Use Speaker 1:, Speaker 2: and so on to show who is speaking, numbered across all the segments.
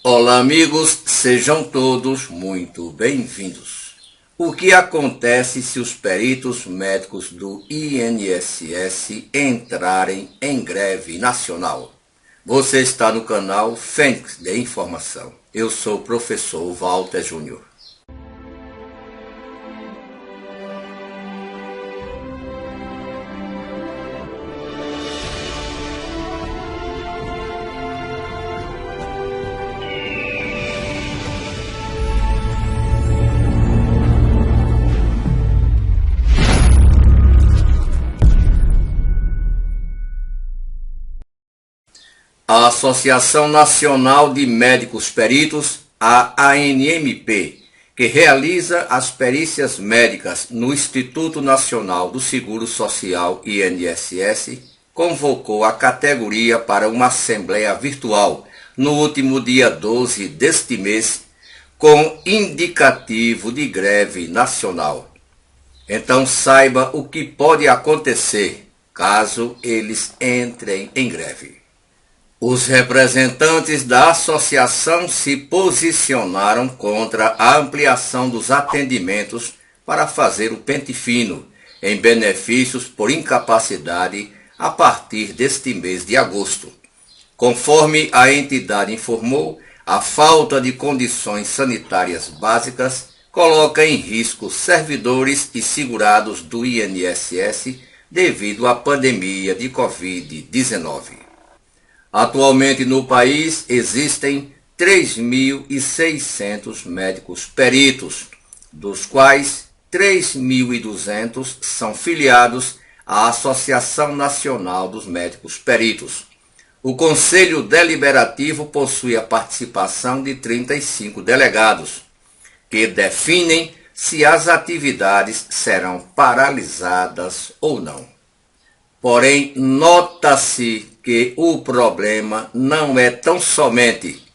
Speaker 1: Olá amigos, sejam todos muito bem-vindos. O que acontece se os peritos médicos do INSS entrarem em greve nacional? Você está no canal Fênix de Informação. Eu sou o professor Walter Júnior. A Associação Nacional de Médicos Peritos, a ANMP, que realiza as perícias médicas no Instituto Nacional do Seguro Social, INSS, convocou a categoria para uma assembleia virtual no último dia 12 deste mês, com indicativo de greve nacional. Então saiba o que pode acontecer caso eles entrem em greve. Os representantes da associação se posicionaram contra a ampliação dos atendimentos para fazer o pente fino em benefícios por incapacidade a partir deste mês de agosto. Conforme a entidade informou, a falta de condições sanitárias básicas coloca em risco servidores e segurados do INSS devido à pandemia de Covid-19. Atualmente no país existem 3.600 médicos peritos, dos quais 3.200 são filiados à Associação Nacional dos Médicos Peritos. O Conselho Deliberativo possui a participação de 35 delegados, que definem se as atividades serão paralisadas ou não. Porém, nota-se que o problema não é tão somente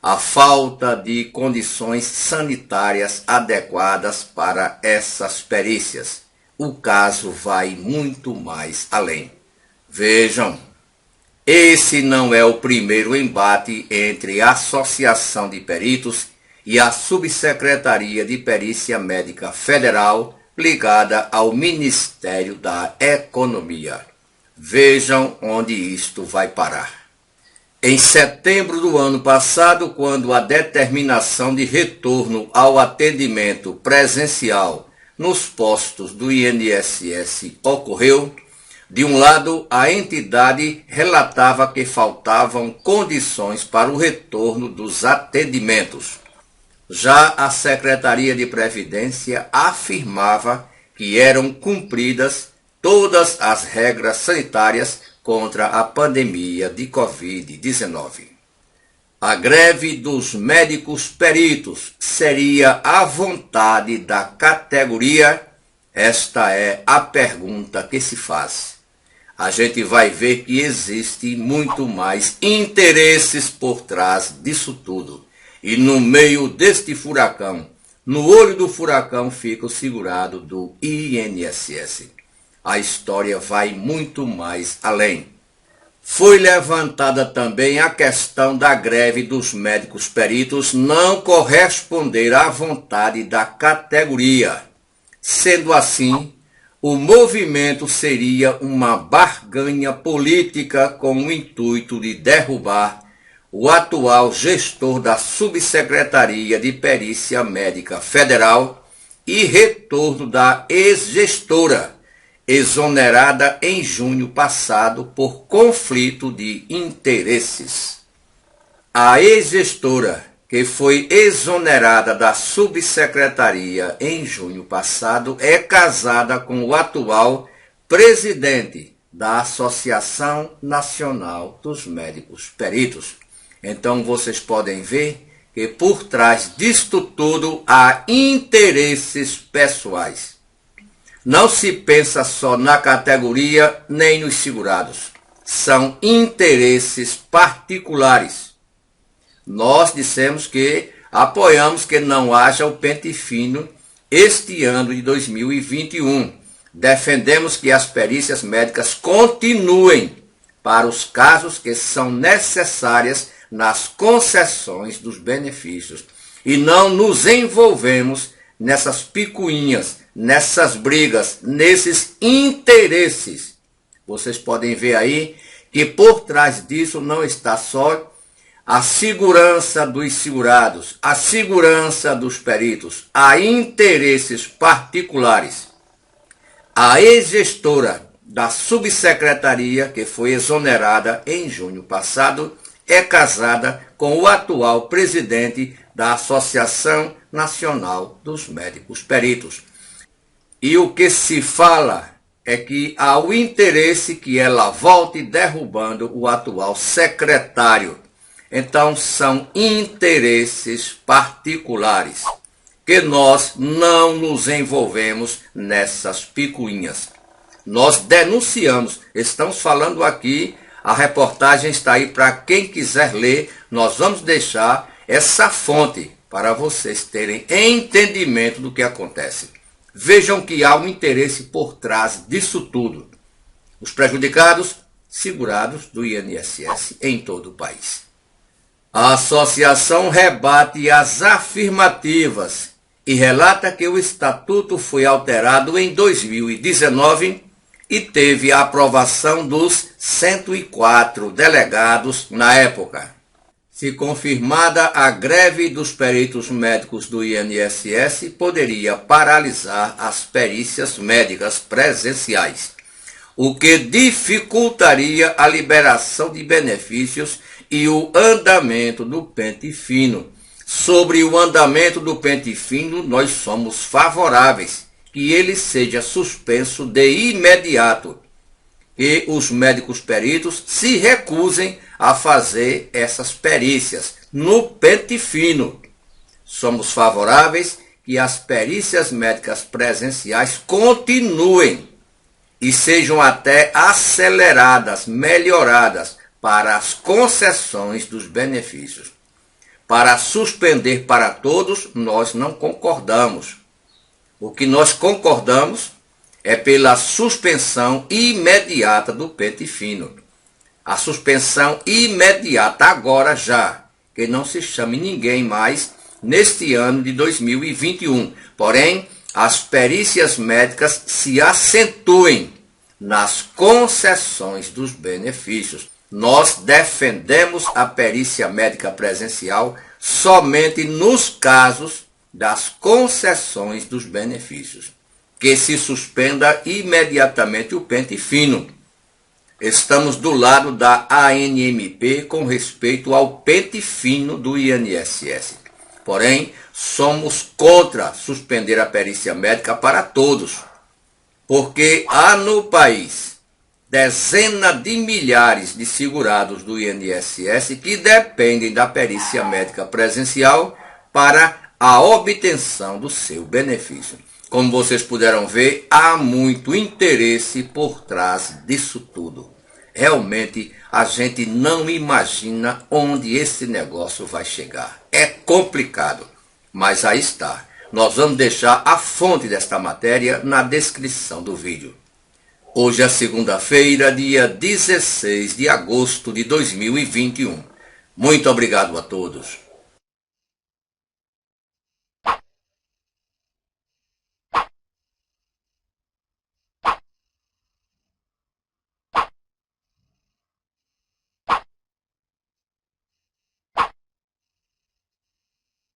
Speaker 1: a falta de condições sanitárias adequadas para essas perícias. O caso vai muito mais além. Vejam, esse não é o primeiro embate entre a Associação de Peritos e a Subsecretaria de Perícia Médica Federal, ligada ao Ministério da Economia. Vejam onde isto vai parar. Em setembro do ano passado, quando a determinação de retorno ao atendimento presencial nos postos do INSS ocorreu, de um lado, a entidade relatava que faltavam condições para o retorno dos atendimentos. Já a Secretaria de Previdência afirmava que eram cumpridas todas as regras sanitárias contra a pandemia de Covid-19. A greve dos médicos peritos seria à vontade da categoria? Esta é a pergunta que se faz. A gente vai ver que existe muito mais interesses por trás disso tudo. E no meio deste furacão, no olho do furacão, fica o segurado do INSS. A história vai muito mais além. Foi levantada também a questão da greve dos médicos peritos não corresponder à vontade da categoria. Sendo assim, o movimento seria uma barganha política com o intuito de derrubar o atual gestor da Subsecretaria de Perícia Médica Federal e retorno da ex-gestora, exonerada em junho passado por conflito de interesses. A ex-gestora, que foi exonerada da subsecretaria em junho passado, é casada com o atual presidente da Associação Nacional dos Médicos Peritos. Então vocês podem ver que por trás disto tudo há interesses pessoais. Não se pensa só na categoria nem nos segurados. São interesses particulares. Nós dissemos que apoiamos que não haja o pente fino este ano de 2021. Defendemos que as perícias médicas continuem para os casos que são necessárias nas concessões dos benefícios e não nos envolvemos nessas picuinhas, nessas brigas, nesses interesses. Vocês podem ver aí que por trás disso não está só a segurança dos segurados, a segurança dos peritos, há interesses particulares. A ex-gestora da subsecretaria, que foi exonerada em junho passado, é casada com o atual presidente da Associação Nacional dos Médicos Peritos. E o que se fala é que há o interesse que ela volte derrubando o atual secretário. Então, são interesses particulares, que nós não nos envolvemos nessas picuinhas. Nós denunciamos, estamos falando aqui, a reportagem está aí para quem quiser ler, nós vamos deixar essa fonte para vocês terem entendimento do que acontece. Vejam que há um interesse por trás disso tudo. Os prejudicados, segurados do INSS em todo o país. A associação rebate as afirmativas e relata que o estatuto foi alterado em 2019 e teve a aprovação dos 104 delegados na época. Se confirmada, a greve dos peritos médicos do INSS poderia paralisar as perícias médicas presenciais, o que dificultaria a liberação de benefícios e o andamento do pente fino. Sobre o andamento do pente fino, nós somos favoráveis que ele seja suspenso de imediato e os médicos peritos se recusem a fazer essas perícias no pente fino. Somos favoráveis que as perícias médicas presenciais continuem e sejam até aceleradas, melhoradas para as concessões dos benefícios. Para suspender para todos, nós não concordamos. O que nós concordamos é pela suspensão imediata do pente fino. A suspensão imediata, agora já, que não se chame ninguém mais neste ano de 2021. Porém, as perícias médicas se acentuem nas concessões dos benefícios. Nós defendemos a perícia médica presencial somente nos casos das concessões dos benefícios, que se suspenda imediatamente o pente fino. Estamos do lado da ANMP com respeito ao pente fino do INSS. Porém, somos contra suspender a perícia médica para todos, porque há no país dezenas de milhares de segurados do INSS que dependem da perícia médica presencial para a obtenção do seu benefício. Como vocês puderam ver, há muito interesse por trás disso tudo. Realmente, a gente não imagina onde esse negócio vai chegar. É complicado, mas aí está. Nós vamos deixar a fonte desta matéria na descrição do vídeo. Hoje é segunda-feira, dia 16 de agosto de 2021. Muito obrigado a todos.